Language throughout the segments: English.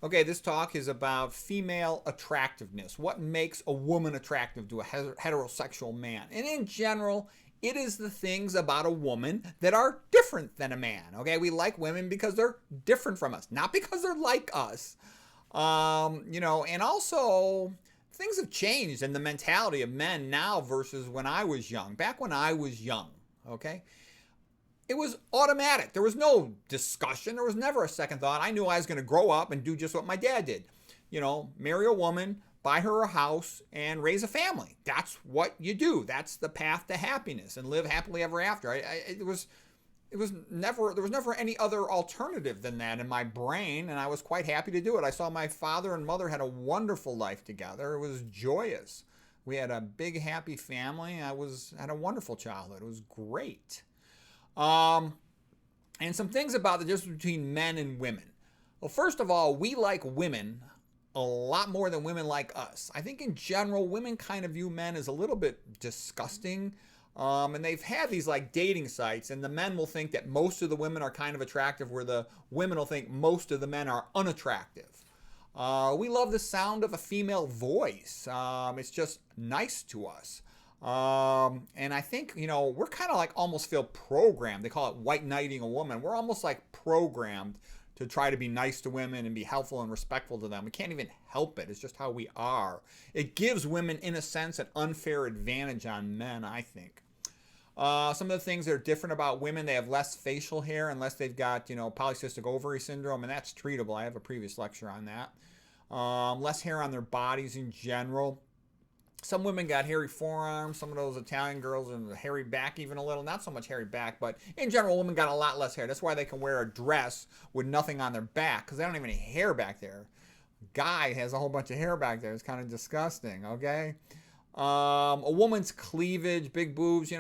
Okay, this talk is about female attractiveness. What makes a woman attractive to a heterosexual man? And in general, it is the things about a woman that are different than a man. Okay, we like women because they're different from us, not because they're like us. And also things have changed in the mentality of men now versus when I was young. Back when I was young, okay, it was automatic. There was no discussion. There was never a second thought. I knew I was going to grow up and do just what my dad did. Marry a woman, buy her a house, and raise a family. That's what you do. That's the path to happiness and live happily ever after. There was never any other alternative than that in my brain, and I was quite happy to do it. I saw my father and mother had a wonderful life together. It was joyous. We had a big, happy family. Had a wonderful childhood. It was great. And some things about the difference between men and women. Well, first of all, we like women a lot more than women like us. I think in general, women kind of view men as a little bit disgusting. And they've had these like dating sites, and the men will think that most of the women are kind of attractive, where the women will think most of the men are unattractive. We love the sound of a female voice. It's just nice to us. And I think, we're kind of like almost feel programmed. They call it white knighting a woman. We're almost like programmed to try to be nice to women and be helpful and respectful to them. We can't even help it. It's just how we are. It gives women, in a sense, an unfair advantage on men, I think. Some of the things that are different about women, they have less facial hair unless they've got, polycystic ovary syndrome, and that's treatable. I have a previous lecture on that. Less hair on their bodies in general. Some women got hairy forearms. Some of those Italian girls and the hairy back even a little. Not so much hairy back, but in general, women got a lot less hair. That's why they can wear a dress with nothing on their back, because they don't have any hair back there. Guy has a whole bunch of hair back there. It's kind of disgusting, okay? A woman's cleavage, big boobs,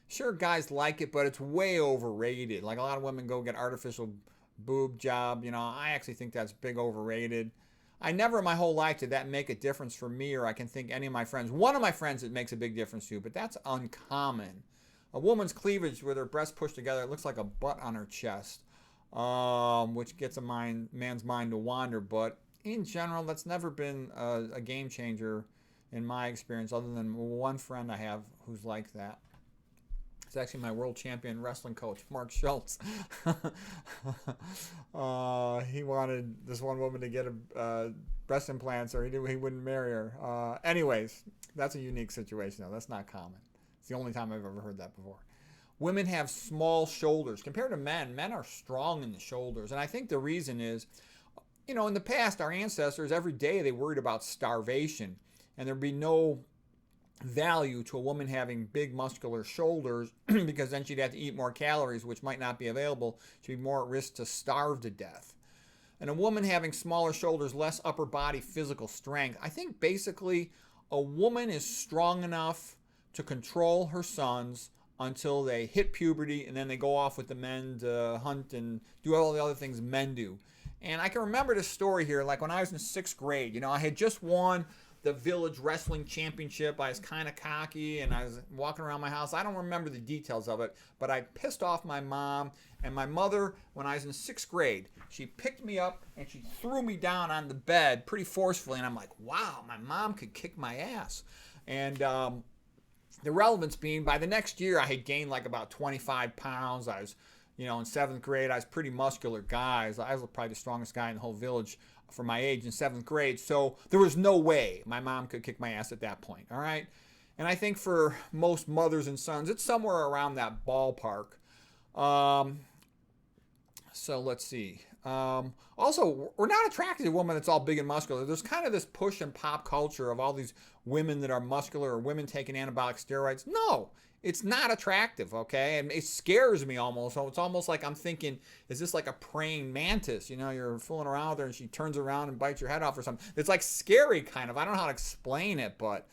sure, guys like it, but it's way overrated. Like a lot of women go get artificial boob job. I actually think that's big overrated. I never in my whole life did that make a difference for me, or I can think any of my friends. One of my friends it makes a big difference to, but that's uncommon. A woman's cleavage with her breasts pushed together, it looks like a butt on her chest, which gets a man's mind to wander. But in general, that's never been a game changer in my experience, other than one friend I have who's like that. It's actually my world champion wrestling coach, Mark Schultz. He wanted this one woman to get breast implants, or he wouldn't marry her. Anyways, that's a unique situation, though. That's not common. It's the only time I've ever heard that before. Women have small shoulders. Compared to men, men are strong in the shoulders. And I think the reason is, in the past, our ancestors, every day they worried about starvation. And there'd be no value to a woman having big muscular shoulders because then she'd have to eat more calories, which might not be available. She'd be more at risk to starve to death. And a woman having smaller shoulders, less upper body physical strength. I think basically a woman is strong enough to control her sons until they hit puberty, and then they go off with the men to hunt and do all the other things men do. And I can remember this story here, like when I was in 6th grade. I had just won the village wrestling championship. I was kind of cocky, and I was walking around my house. I don't remember the details of it, but I pissed off my mom. And my mother, when I was in 6th grade, she picked me up and she threw me down on the bed pretty forcefully. And I'm like, wow, my mom could kick my ass. And the relevance being, by the next year, I had gained like about 25 pounds. I was, in 7th grade, I was a pretty muscular guy. I was probably the strongest guy in the whole village for my age in 7th grade. So there was no way my mom could kick my ass at that point. All right. And I think for most mothers and sons, it's somewhere around that ballpark. So let's see. Also, we're not attracted to a woman that's all big and muscular. There's kind of this push in pop culture of all these women that are muscular, or women taking anabolic steroids. No, it's not attractive, okay? And it scares me almost. So it's almost like I'm thinking, is this like a praying mantis? You're fooling around with her and she turns around and bites your head off or something. It's like scary kind of. I don't know how to explain it, but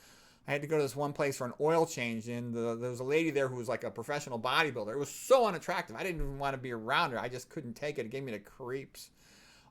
I had to go to this one place for an oil change, and there was a lady there who was like a professional bodybuilder. It was so unattractive. I didn't even want to be around her. I just couldn't take it. It gave me the creeps.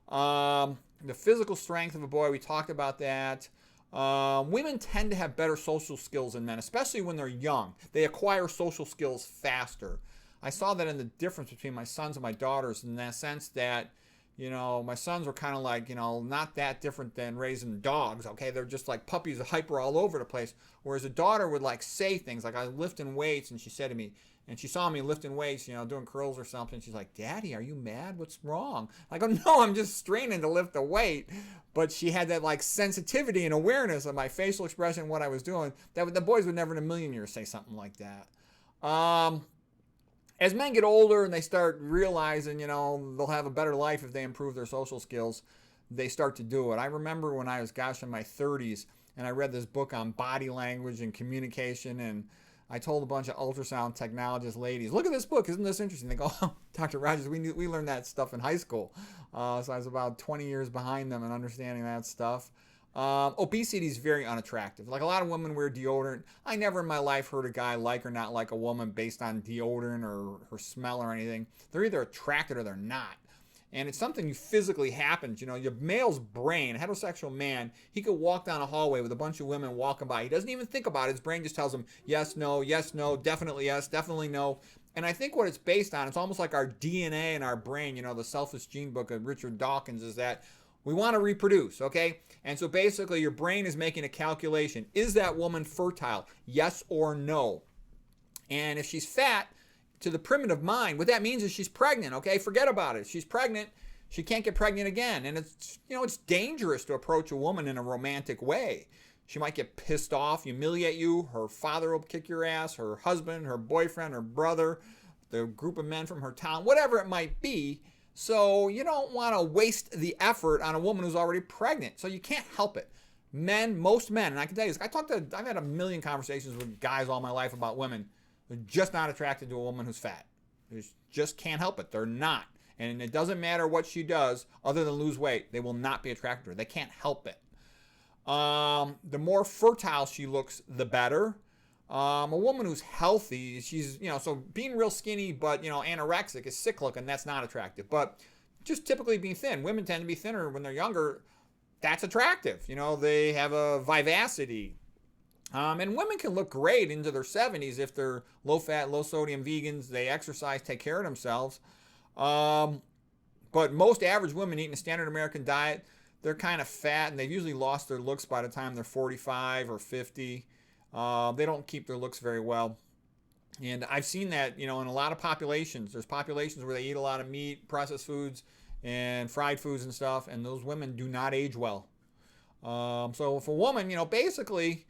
The physical strength of a boy, we talked about that. Women tend to have better social skills than men, especially when they're young. They acquire social skills faster. I saw that in the difference between my sons and my daughters, in that sense that, You know, my sons were kind of like, you know, not that different than raising dogs, okay? They're just like puppies, hyper all over the place. Whereas a daughter would like say things like, I was lifting weights, and she said to me, and she saw me lifting weights, you know, doing curls or something. She's like, Daddy, are you mad? What's wrong? I go, no, I'm just straining to lift a weight. But she had that like sensitivity and awareness of my facial expression and what I was doing. That the boys would never in a million years say something like that. As men get older and they start realizing, you know, they'll have a better life if they improve their social skills, they start to do it. I remember when I was, in my 30s, and I read this book on body language and communication, and I told a bunch of ultrasound technologist ladies, look at this book, isn't this interesting? They go, oh, Dr. Rogers, we learned that stuff in high school. So I was about 20 years behind them in understanding that stuff. Obesity is very unattractive. Like a lot of women wear deodorant. I never in my life heard a guy like or not like a woman based on deodorant or her smell or anything. They're either attracted or they're not. And it's something you physically happens. You know, your male's brain, heterosexual man, he could walk down a hallway with a bunch of women walking by. He doesn't even think about it. His brain just tells him yes, no, definitely yes, definitely no. And I think what it's based on, it's almost like our DNA in our brain, you know, the Selfish Gene book of Richard Dawkins, is that we want to reproduce, okay? And so basically your brain is making a calculation. Is that woman fertile? Yes or no? And if she's fat, to the primitive mind, what that means is she's pregnant, okay? Forget about it. She's pregnant. She can't get pregnant again. And it's, you know, it's dangerous to approach a woman in a romantic way. She might get pissed off, humiliate you. Her father will kick your ass, her husband, her boyfriend, her brother, the group of men from her town, whatever it might be. So you don't want to waste the effort on a woman who's already pregnant. So you can't help it. Men, most men, and I can tell you this, I've had a million conversations with guys all my life about women who are just not attracted to a woman who's fat. They just can't help it. They're not. And it doesn't matter what she does other than lose weight. They will not be attracted to her. They can't help it. The more fertile she looks, the better. A woman who's healthy, she's, you know, so being real skinny but, you know, anorexic is sick looking, that's not attractive. But just typically being thin, women tend to be thinner when they're younger. That's attractive. You know, they have a vivacity. And women can look great into their 70s if they're low fat, low sodium vegans, they exercise, take care of themselves. But most average women eating a standard American diet, they're kind of fat and they've usually lost their looks by the time they're 45 or 50. They don't keep their looks very well. And I've seen that, you know, in a lot of populations. There's populations where they eat a lot of meat, processed foods, and fried foods and stuff, and those women do not age well. So if a woman, you know, basically,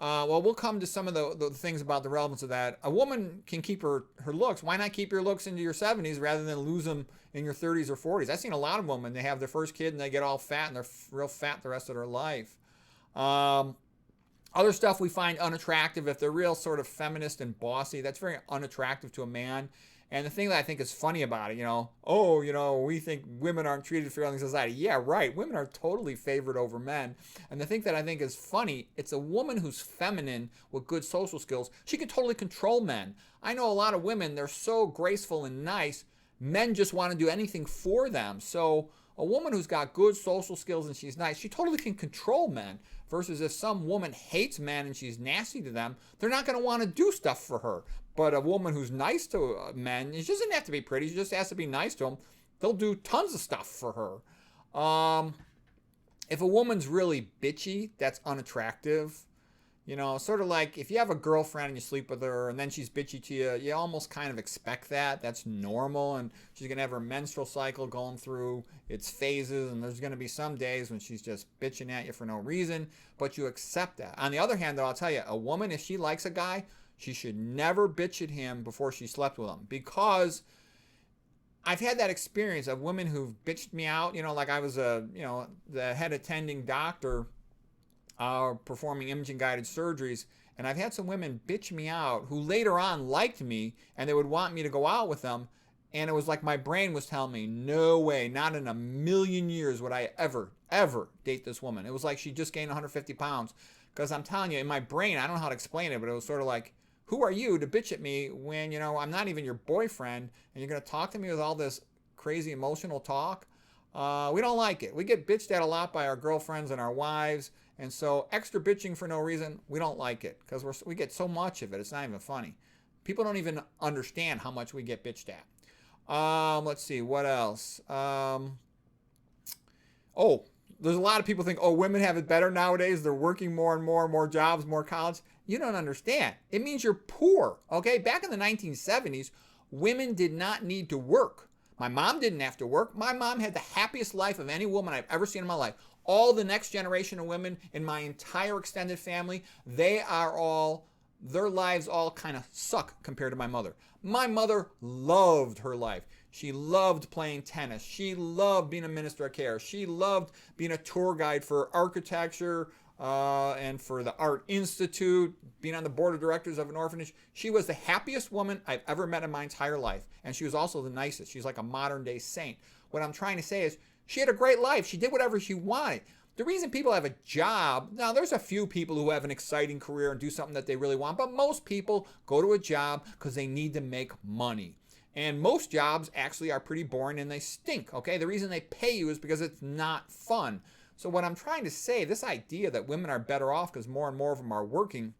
well, we'll come to some of the things about the relevance of that. A woman can keep her looks. Why not keep your looks into your 70s rather than lose them in your 30s or 40s? I've seen a lot of women, they have their first kid and they get all fat and they're real fat the rest of their life. Other stuff we find unattractive, if they're real sort of feminist and bossy, that's very unattractive to a man. And the thing that I think is funny about it, you know, oh, you know, we think women aren't treated fairly in society. Yeah, right. Women are totally favored over men. And the thing that I think is funny, it's a woman who's feminine with good social skills. She can totally control men. I know a lot of women, they're so graceful and nice. Men just want to do anything for them. So a woman who's got good social skills and she's nice, she totally can control men. Versus if some woman hates men and she's nasty to them, they're not going to want to do stuff for her. But a woman who's nice to men, she doesn't have to be pretty, she just has to be nice to them. They'll do tons of stuff for her. If a woman's really bitchy, that's unattractive. You know, sort of like if you have a girlfriend and you sleep with her and then she's bitchy to you, you almost kind of expect that. That's normal. And she's going to have her menstrual cycle going through its phases. And there's going to be some days when she's just bitching at you for no reason. But you accept that. On the other hand, though, I'll tell you, a woman, if she likes a guy, she should never bitch at him before she slept with him. Because I've had that experience of women who've bitched me out. You know, like I was the head attending doctor performing imaging guided surgeries, and I've had some women bitch me out who later on liked me and they would want me to go out with them, and it was like my brain was telling me, no way, not in a million years would I ever date this woman. It was like she just gained 150 pounds, because I'm telling you, in my brain, I don't know how to explain it, but it was sort of like, who are you to bitch at me when, you know, I'm not even your boyfriend and you're going to talk to me with all this crazy emotional talk? We don't like it. We get bitched at a lot by our girlfriends and our wives. And so extra bitching for no reason, we don't like it because we get so much of it. It's not even funny. People don't even understand how much we get bitched at. Let's see, what else? Oh, there's a lot of people think, oh, women have it better nowadays. They're working more and more jobs, more college. You don't understand. It means you're poor, okay? Back in the 1970s, women did not need to work. My mom didn't have to work. My mom had the happiest life of any woman I've ever seen in my life. All the next generation of women in my entire extended family, their lives all kind of suck compared to my mother. My mother loved her life. She loved playing tennis. She loved being a minister of care. She loved being a tour guide for architecture and for the Art Institute, being on the board of directors of an orphanage. She was the happiest woman I've ever met in my entire life. And she was also the nicest. She's like a modern day saint. What I'm trying to say is she had a great life. She did whatever she wanted. The reason people have a job, now there's a few people who have an exciting career and do something that they really want, but most people go to a job because they need to make money. And most jobs actually are pretty boring and they stink, okay? The reason they pay you is because it's not fun. So what I'm trying to say, this idea that women are better off because more and more of them are working,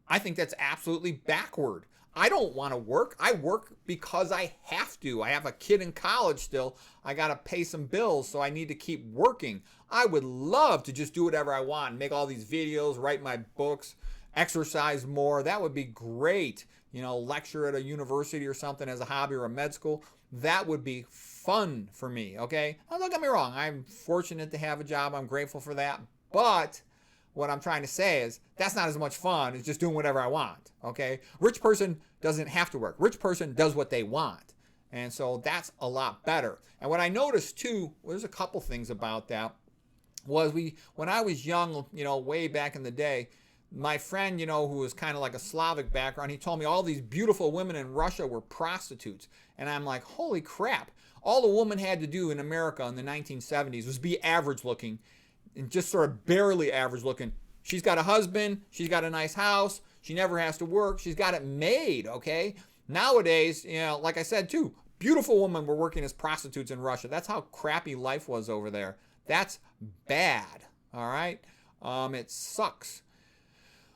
I think that's absolutely backward. I don't want to work. I work because I have to. I have a kid in college still. I got to pay some bills, so I need to keep working. I would love to just do whatever I want, make all these videos, write my books, exercise more. That would be great. You know, lecture at a university or something as a hobby or a med school. That would be fun for me, okay? Now, don't get me wrong. I'm fortunate to have a job. I'm grateful for that. But what I'm trying to say is that's not as much fun as just doing whatever I want, okay? Rich person doesn't have to work. Rich person does what they want. And so that's a lot better. And what I noticed too, there's a couple things about that, was when I was young, you know, way back in the day, my friend, you know, who was kind of like a Slavic background, he told me all these beautiful women in Russia were prostitutes. And I'm like, holy crap. All the woman had to do in America in the 1970s was be average looking, and just sort of barely average looking. She's got a husband. She's got a nice house. She never has to work. She's got it made, okay? Nowadays, you know, like I said too, beautiful women were working as prostitutes in Russia. That's how crappy life was over there. That's bad, all right? It sucks.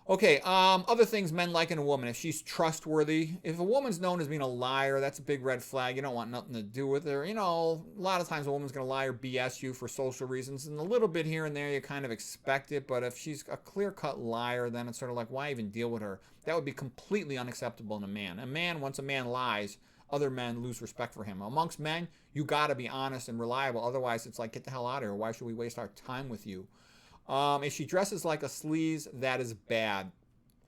Okay, other things men like in a woman. If she's trustworthy. If a woman's known as being a liar, that's a big red flag. You don't want nothing to do with her. You know, a lot of times a woman's going to lie or BS you for social reasons. And a little bit here and there, you kind of expect it. But if she's a clear-cut liar, then it's sort of like, why even deal with her? That would be completely unacceptable in a man. Once a man lies, other men lose respect for him. Amongst men, you got to be honest and reliable. Otherwise, it's like, get the hell out of here. Why should we waste our time with you? If she dresses like a sleaze, that is bad.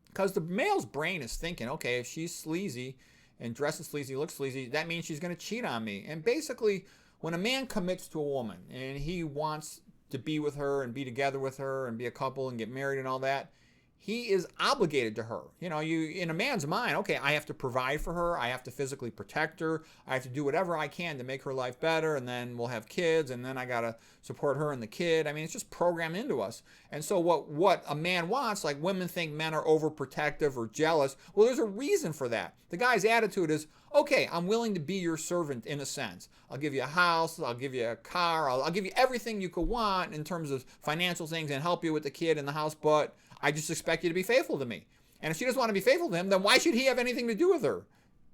Because the male's brain is thinking, okay, if she's sleazy and dresses sleazy, looks sleazy, that means she's going to cheat on me. And basically, when a man commits to a woman and he wants to be with her and be together with her and be a couple and get married and all that, he is obligated to her. You know, in a man's mind, okay, I have to provide for her. I have to physically protect her. I have to do whatever I can to make her life better. And then we'll have kids. And then I got to support her and the kid. I mean, it's just programmed into us. And so what a man wants, like women think men are overprotective or jealous. Well, there's a reason for that. The guy's attitude is, okay, I'm willing to be your servant in a sense. I'll give you a house. I'll give you a car. I'll give you everything you could want in terms of financial things and help you with the kid and the house. But I just expect you to be faithful to me. And if she doesn't want to be faithful to him, then why should he have anything to do with her?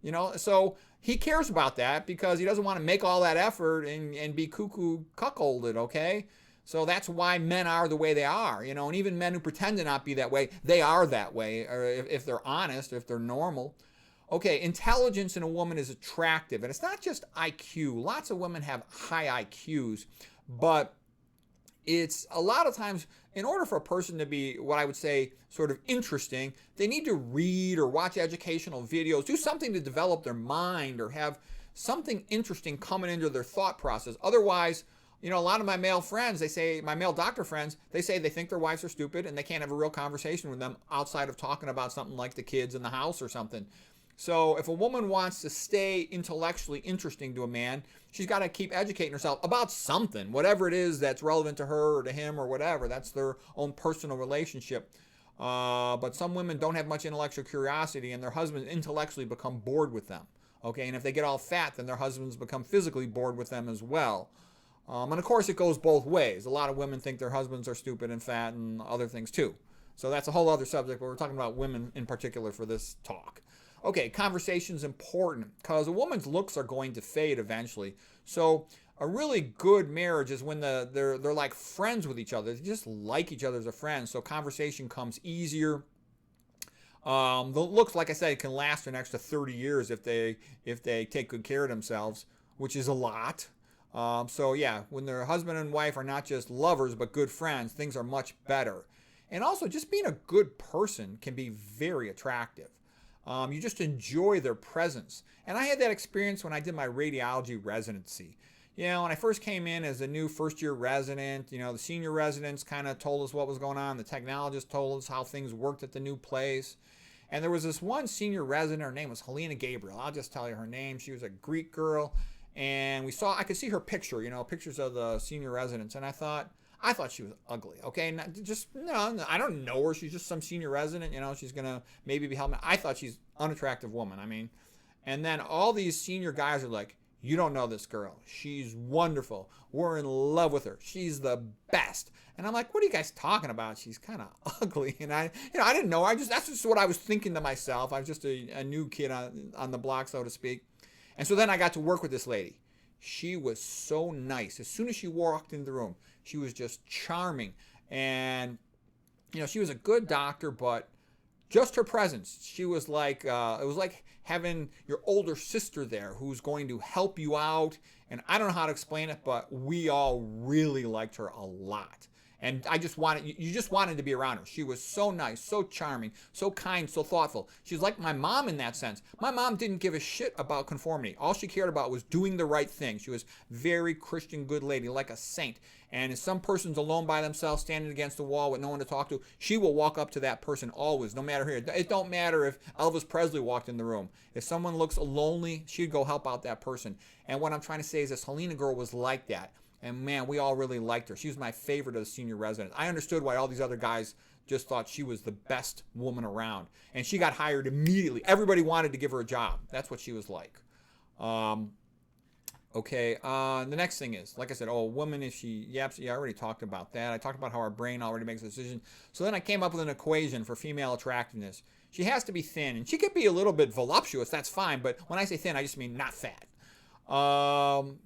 You know, so he cares about that because he doesn't want to make all that effort and be cuckolded, okay? So that's why men are the way they are, you know, and even men who pretend to not be that way, they are that way, or if they're honest, if they're normal. Okay, intelligence in a woman is attractive, and it's not just IQ. Lots of women have high IQs, but it's a lot of times, in order for a person to be what I would say sort of interesting, they need to read or watch educational videos, do something to develop their mind or have something interesting coming into their thought process. Otherwise, you know, a lot of my male friends, my male doctor friends, they say they think their wives are stupid and they can't have a real conversation with them outside of talking about something like the kids in the house or something. So if a woman wants to stay intellectually interesting to a man, she's got to keep educating herself about something, whatever it is that's relevant to her or to him or whatever. That's their own personal relationship. But some women don't have much intellectual curiosity and their husbands intellectually become bored with them. Okay, and if they get all fat, then their husbands become physically bored with them as well. And of course, it goes both ways. A lot of women think their husbands are stupid and fat and other things too. So that's a whole other subject, but we're talking about women in particular for this talk. Okay, conversation's important because a woman's looks are going to fade eventually. So A really good marriage is when they're like friends with each other. They just like each other as a friend, so conversation comes easier. The looks, like I said, can last an extra 30 years if they take good care of themselves, which is a lot. So yeah, when their husband and wife are not just lovers but good friends, things are much better. And also, just being a good person can be very attractive. You just enjoy their presence. And I had that experience when I did my radiology residency. When I first came in as a new first-year resident, the senior residents kind of told us what was going on. The technologists told us how things worked at the new place. And there was this one senior resident. Her name was Helena Gabriel. I'll just tell you her name. She was a Greek girl. And I could see her picture, pictures of the senior residents. And I thought she was ugly. Okay, I don't know her. She's just some senior resident. She's gonna maybe be helping. I thought she's an unattractive woman. And then all these senior guys are like, "You don't know this girl. She's wonderful. We're in love with her. She's the best." And I'm like, "What are you guys talking about? She's kind of ugly." And I didn't know. That's just what I was thinking to myself. I was just a new kid on the block, so to speak. And so then I got to work with this lady. She was so nice. As soon as she walked into the room, she was just charming. And, she was a good doctor, but just her presence, she was like, it was like having your older sister there who's going to help you out. And I don't know how to explain it, but we all really liked her a lot. And you just wanted to be around her. She was so nice, so charming, so kind, so thoughtful. She's like my mom in that sense. My mom didn't give a shit about conformity. All she cared about was doing the right thing. She was very Christian, good lady, like a saint. And if some person's alone by themselves, standing against the wall with no one to talk to, she will walk up to that person always, no matter who. It don't matter if Elvis Presley walked in the room. If someone looks lonely, she'd go help out that person. And what I'm trying to say is this Helena girl was like that. And man, we all really liked her. She was my favorite of the senior residents. I understood why all these other guys just thought she was the best woman around. And she got hired immediately. Everybody wanted to give her a job. That's what she was like. Okay, the next thing is, like I said, a woman, if she yaps, I already talked about that. I talked about how our brain already makes a decision. So then I came up with an equation for female attractiveness. She has to be thin, and she could be a little bit voluptuous, that's fine, but when I say thin, I just mean not fat.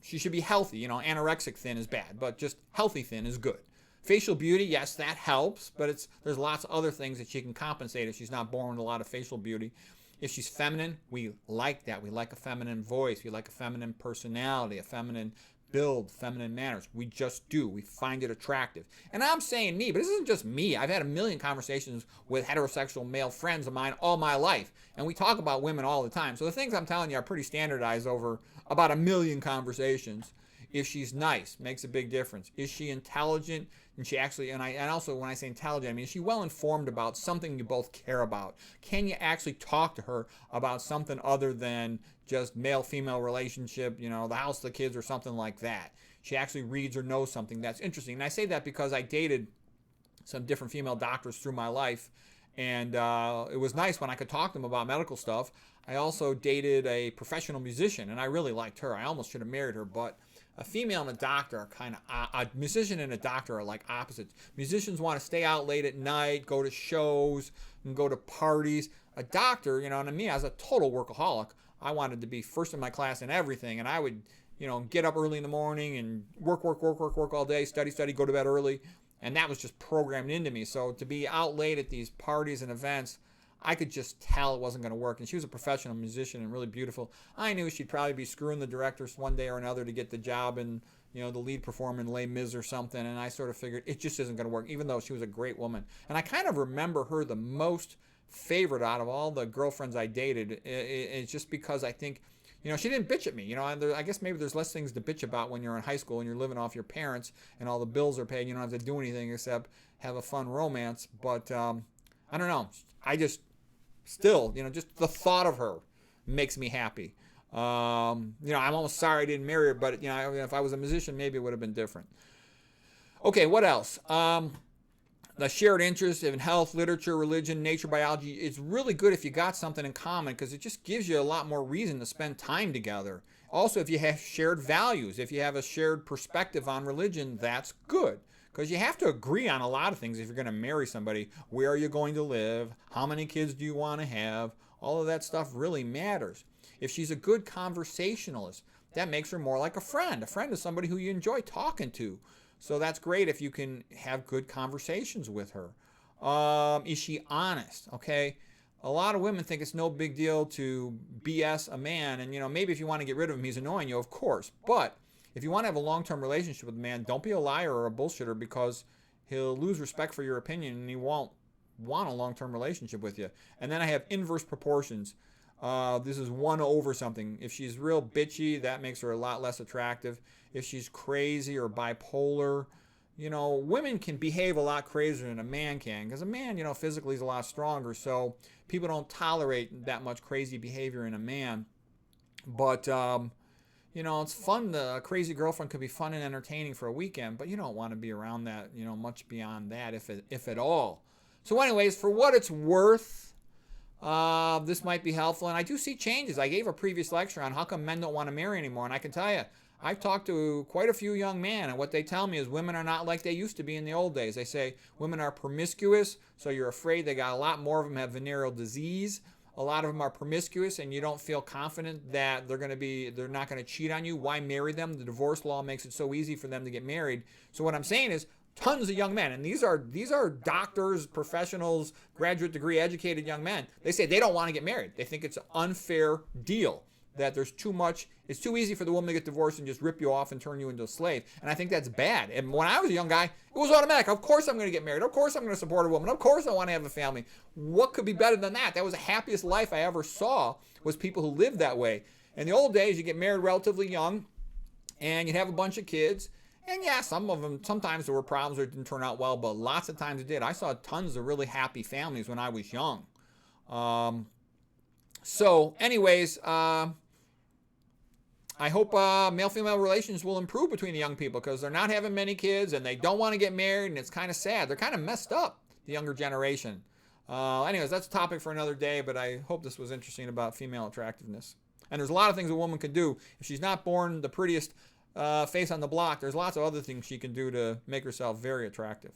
She should be healthy. Anorexic thin is bad, but just healthy thin is good. Facial beauty, yes, that helps, but there's lots of other things that she can compensate if she's not born with a lot of facial beauty. If she's feminine, we like that. We like a feminine voice. We like a feminine personality, a feminine build, feminine manners. We just do. We find it attractive. And I'm saying me, but this isn't just me. I've had a million conversations with heterosexual male friends of mine all my life, and we talk about women all the time. So the things I'm telling you are pretty standardized over about a million conversations. If she's nice, makes a big difference. Is she intelligent? And also when I say intelligent, I mean, is she well informed about something you both care about? Can you actually talk to her about something other than just male-female relationship, the house, the kids, or something like that? She actually reads or knows something that's interesting. And I say that because I dated some different female doctors through my life, and it was nice when I could talk to them about medical stuff. I also dated a professional musician, and I really liked her. I almost should have married her, but a female and a doctor are kind of, a musician and a doctor are like opposites. Musicians want to stay out late at night, go to shows, and go to parties. A doctor, and me as a total workaholic, I wanted to be first in my class in everything, and I would, get up early in the morning and work all day, study, go to bed early, and that was just programmed into me. So to be out late at these parties and events, I could just tell it wasn't going to work. And she was a professional musician and really beautiful. I knew she'd probably be screwing the directors one day or another to get the job and, the lead performer in Les Mis or something. And I sort of figured it just isn't going to work, even though she was a great woman. And I kind of remember her the most favorite out of all the girlfriends I dated. It's just because I think, she didn't bitch at me. I guess maybe there's less things to bitch about when you're in high school and you're living off your parents and all the bills are paid. You don't have to do anything except have a fun romance. But I don't know. I just still, just the thought of her makes me happy. I'm almost sorry I didn't marry her, but, if I was a musician, maybe it would have been different. Okay, what else? The shared interest in health, literature, religion, nature, biology. It's really good if you got something in common because it just gives you a lot more reason to spend time together. Also, if you have shared values, if you have a shared perspective on religion, that's good. Because you have to agree on a lot of things if you're going to marry somebody. Where are you going to live? How many kids do you want to have? All of that stuff really matters. If she's a good conversationalist, that makes her more like a friend. A friend is somebody who you enjoy talking to. So that's great if you can have good conversations with her. Is she honest? Okay. A lot of women think it's no big deal to BS a man. And, maybe if you want to get rid of him, he's annoying you, of course. But if you want to have a long-term relationship with a man, don't be a liar or a bullshitter, because he'll lose respect for your opinion and he won't want a long-term relationship with you. And then I have inverse proportions. This is 1 over something. If she's real bitchy, that makes her a lot less attractive. If she's crazy or bipolar, women can behave a lot crazier than a man can, because a man, physically is a lot stronger. So people don't tolerate that much crazy behavior in a man. But, it's fun. A crazy girlfriend could be fun and entertaining for a weekend, but you don't want to be around that, much beyond that, if at all. So anyways, for what it's worth, this might be helpful. And I do see changes. I gave a previous lecture on how come men don't want to marry anymore. And I can tell you, I've talked to quite a few young men, and what they tell me is women are not like they used to be in the old days. They say women are promiscuous, so you're afraid they got a lot more of them have venereal disease. A lot of them are promiscuous, and you don't feel confident that they're not going to cheat on you. Why marry them? The divorce law makes it so easy for them to get married. So what I'm saying is, tons of young men, and these are doctors, professionals, graduate degree educated young men. They say they don't want to get married. They think it's an unfair deal, that there's too much, it's too easy for the woman to get divorced and just rip you off and turn you into a slave. And I think that's bad. And when I was a young guy, it was automatic. Of course I'm going to get married. Of course I'm going to support a woman. Of course I want to have a family. What could be better than that? That was the happiest life I ever saw, was people who lived that way. In the old days, you get married relatively young, and you'd have a bunch of kids. And yeah, some of them, sometimes there were problems or it didn't turn out well, but lots of times it did. I saw tons of really happy families when I was young. So anyways, I hope male-female relations will improve between the young people, because they're not having many kids and they don't want to get married, and it's kind of sad. They're kind of messed up, the younger generation. Anyways, that's a topic for another day, but I hope this was interesting about female attractiveness. And there's a lot of things a woman can do. If she's not born the prettiest face on the block, there's lots of other things she can do to make herself very attractive.